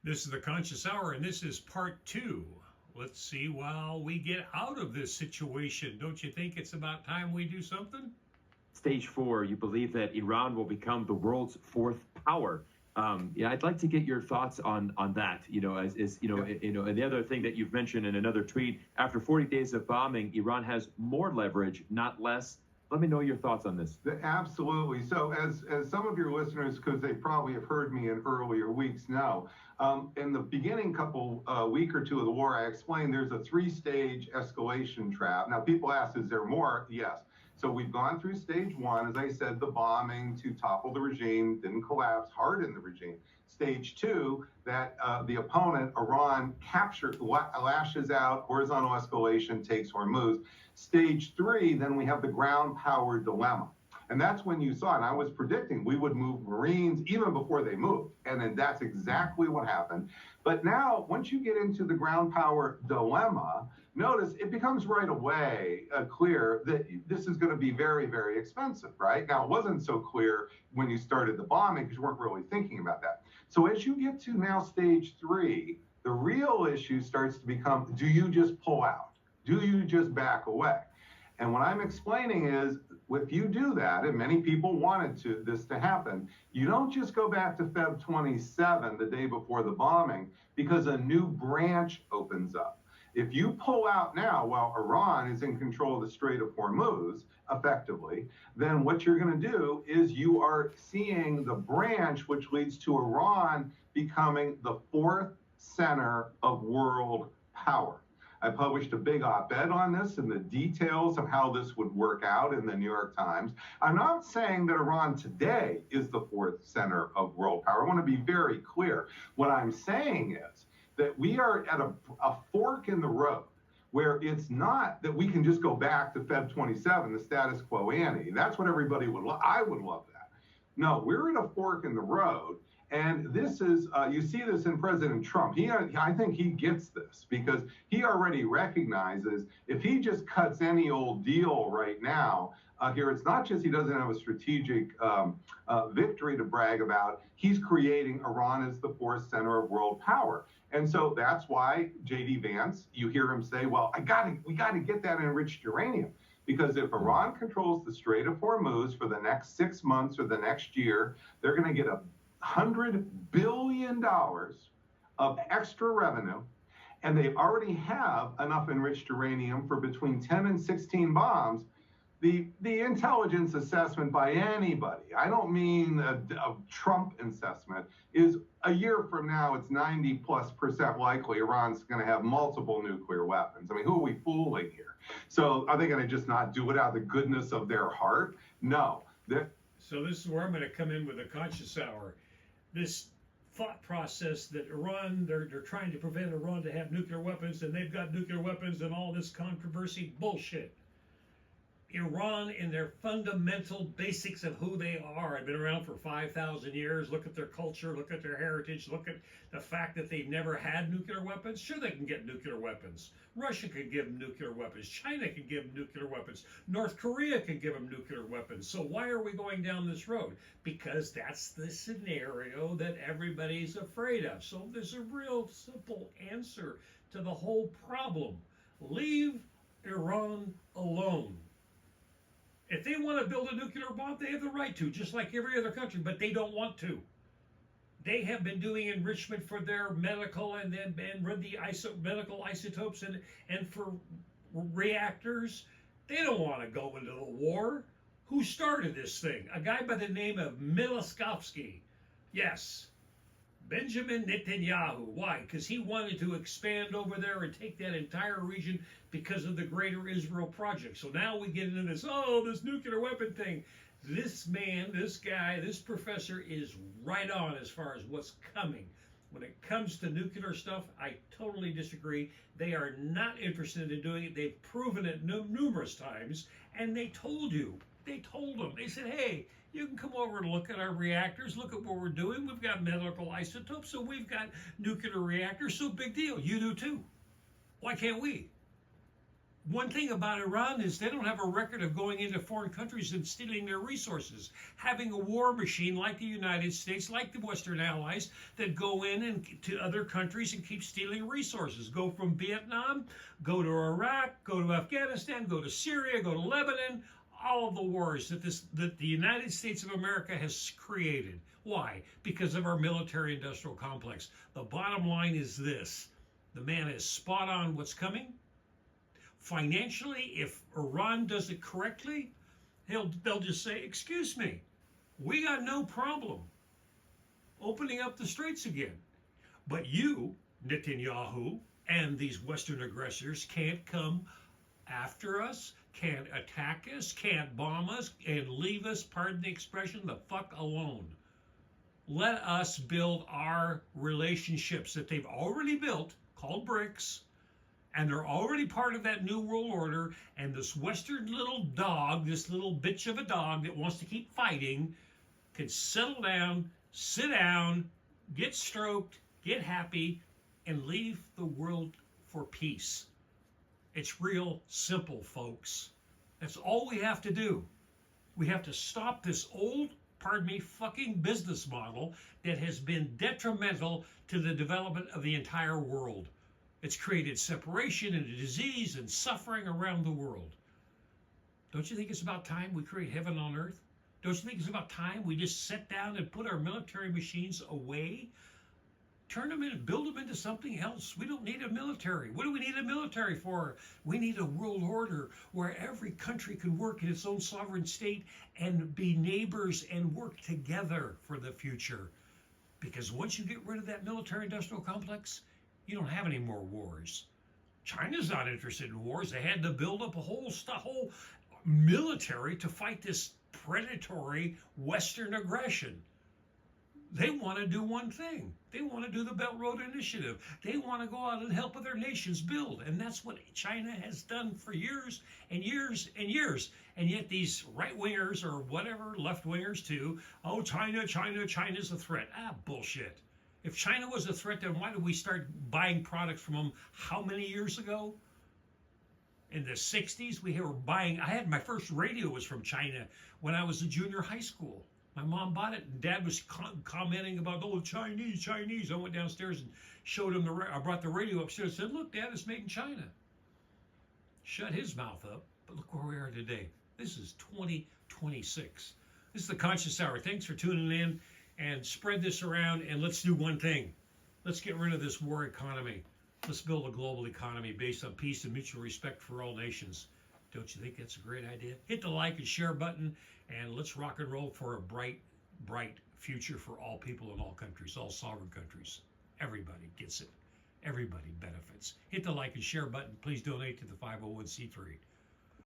This is the Conscious Hour, and this is part 2. Let's see while we get out of this situation. Don't you think it's about time we do something? Stage 4, you believe that Iran will become the world's fourth power. I'd like to get your thoughts on that. And the other thing that you've mentioned in another tweet, after 40 days of bombing, Iran has more leverage, not less. Let me know your thoughts on this. Absolutely. So as some of your listeners, because they probably have heard me in earlier weeks know, in the beginning week or two of the war, I explained there's a 3-stage escalation trap. Now, people ask, is there more? Yes. So we've gone through stage 1, as I said, the bombing to topple the regime, didn't collapse, harden the regime. Stage 2, that the opponent, Iran, lashes out, horizontal escalation, takes Hormuz. Stage 3, then we have the ground power dilemma. And that's when you saw, and I was predicting we would move Marines even before they moved. And then that's exactly what happened. But now, once you get into the ground power dilemma, notice it becomes right away clear that this is going to be very, very expensive, right? Now, it wasn't so clear when you started the bombing because you weren't really thinking about that. So as you get to now stage 3, the real issue starts to become, do you just pull out? Do you just back away? And what I'm explaining is, if you do that, and many people wanted this to happen, you don't just go back to Feb 27, the day before the bombing, because a new branch opens up. If you pull out now while Iran is in control of the Strait of Hormuz, effectively, then what you're going to do is you are seeing the branch which leads to Iran becoming the 4th center of world power. I published a big op-ed on this and the details of how this would work out in the New York Times. I'm not saying that Iran today is the 4th center of world power. I want to be very clear. What I'm saying is that we are at a fork in the road where it's not that we can just go back to Feb 27, the status quo ante. That's what everybody would love. I would love that. No, we're at a fork in the road. And this is, you see this in President Trump. I think he gets this because he already recognizes if he just cuts any old deal right now, here, it's not just he doesn't have a strategic victory to brag about. He's creating Iran as the 4th center of world power. And so that's why J.D. Vance, you hear him say, well, we got to get that enriched uranium. Because if Iran controls the Strait of Hormuz for the next 6 months or the next year, they're going to get $100 billion of extra revenue, and they already have enough enriched uranium for between 10 and 16 bombs. The intelligence assessment by anybody, I don't mean a Trump assessment, is a year from now, it's 90+% likely Iran's going to have multiple nuclear weapons. I mean, who are we fooling here? So are they going to just not do it out of the goodness of their heart? No. So this is where I'm going to come in with a Conscious Hour. This thought process that Iran, they're trying to prevent Iran to have nuclear weapons, and they've got nuclear weapons and all this controversy, bullshit. Iran, in their fundamental basics of who they are, have been around for 5,000 years. Look at their culture, look at their heritage, look at the fact that they've never had nuclear weapons. Sure, they can get nuclear weapons. Russia can give them nuclear weapons. China can give them nuclear weapons. North Korea can give them nuclear weapons. So why are we going down this road? Because that's the scenario that everybody's afraid of. So there's a real simple answer to the whole problem. Leave Iran alone. If they want to build a nuclear bomb, they have the right to, just like every other country, but they don't want to. They have been doing enrichment for their medical and run the medical isotopes and for reactors. They don't want to go into the war. Who started this thing? A guy by the name of Miloševsky. Yes, Benjamin Netanyahu. Why? Because he wanted to expand over there and take that entire region because of the Greater Israel Project. So now we get into this nuclear weapon thing. This man, this guy, this professor is right on as far as what's coming. When it comes to nuclear stuff, I totally disagree. They are not interested in doing it. They've proven it numerous times, and they told you. They told them. They said, hey, you can come over and look at our reactors. Look at what we're doing. We've got medical isotopes, so we've got nuclear reactors, so big deal. You do too. Why can't we? One thing about Iran is they don't have a record of going into foreign countries and stealing their resources, having a war machine like the United States, like the Western allies, that go in and to other countries and keep stealing resources. Go from Vietnam, go to Iraq, go to Afghanistan, go to Syria, go to Lebanon, all of the wars that the United States of America has created. Why? Because of our military-industrial complex. The bottom line is this. The man is spot on what's coming. Financially, if Iran does it correctly, they'll just say, excuse me, we got no problem opening up the straits again. But you, Netanyahu, and these Western aggressors can't come after us, can't attack us, can't bomb us, and leave us, pardon the expression, the fuck alone. Let us build our relationships that they've already built, called BRICS, and they're already part of that new world order, and this Western little dog, this little bitch of a dog that wants to keep fighting, can settle down, sit down, get stroked, get happy, and leave the world for peace. It's real simple, folks. That's all we have to do. We have to stop this old, pardon me, fucking business model that has been detrimental to the development of the entire world. It's created separation and disease and suffering around the world. Don't you think it's about time we create heaven on earth? Don't you think it's about time we just sit down and put our military machines away? Turn them in, build them into something else. We don't need a military. What do we need a military for? We need a world order where every country can work in its own sovereign state and be neighbors and work together for the future. Because once you get rid of that military-industrial complex, you don't have any more wars. China's not interested in wars. They had to build up a whole military to fight this predatory Western aggression. They want to do one thing. They want to do the Belt Road Initiative. They want to go out and help other nations build. And that's what China has done for years and years and years. And yet these right-wingers or whatever, left-wingers too, oh, China's a threat. Ah, bullshit. If China was a threat, then why did we start buying products from them how many years ago? In the 60s, we were buying, I had my first radio was from China when I was in junior high school. My mom bought it, and Dad was commenting about, oh, Chinese. I went downstairs and showed him I brought the radio upstairs and said, look, Dad, it's made in China. Shut his mouth up, but look where we are today. This is 2026. This is the Conscious Hour. Thanks for tuning in, and spread this around, and let's do one thing. Let's get rid of this war economy. Let's build a global economy based on peace and mutual respect for all nations. Don't you think that's a great idea? Hit the like and share button, and let's rock and roll for a bright, bright future for all people in all countries, all sovereign countries. Everybody gets it. Everybody benefits. Hit the like and share button. Please donate to the 501c3.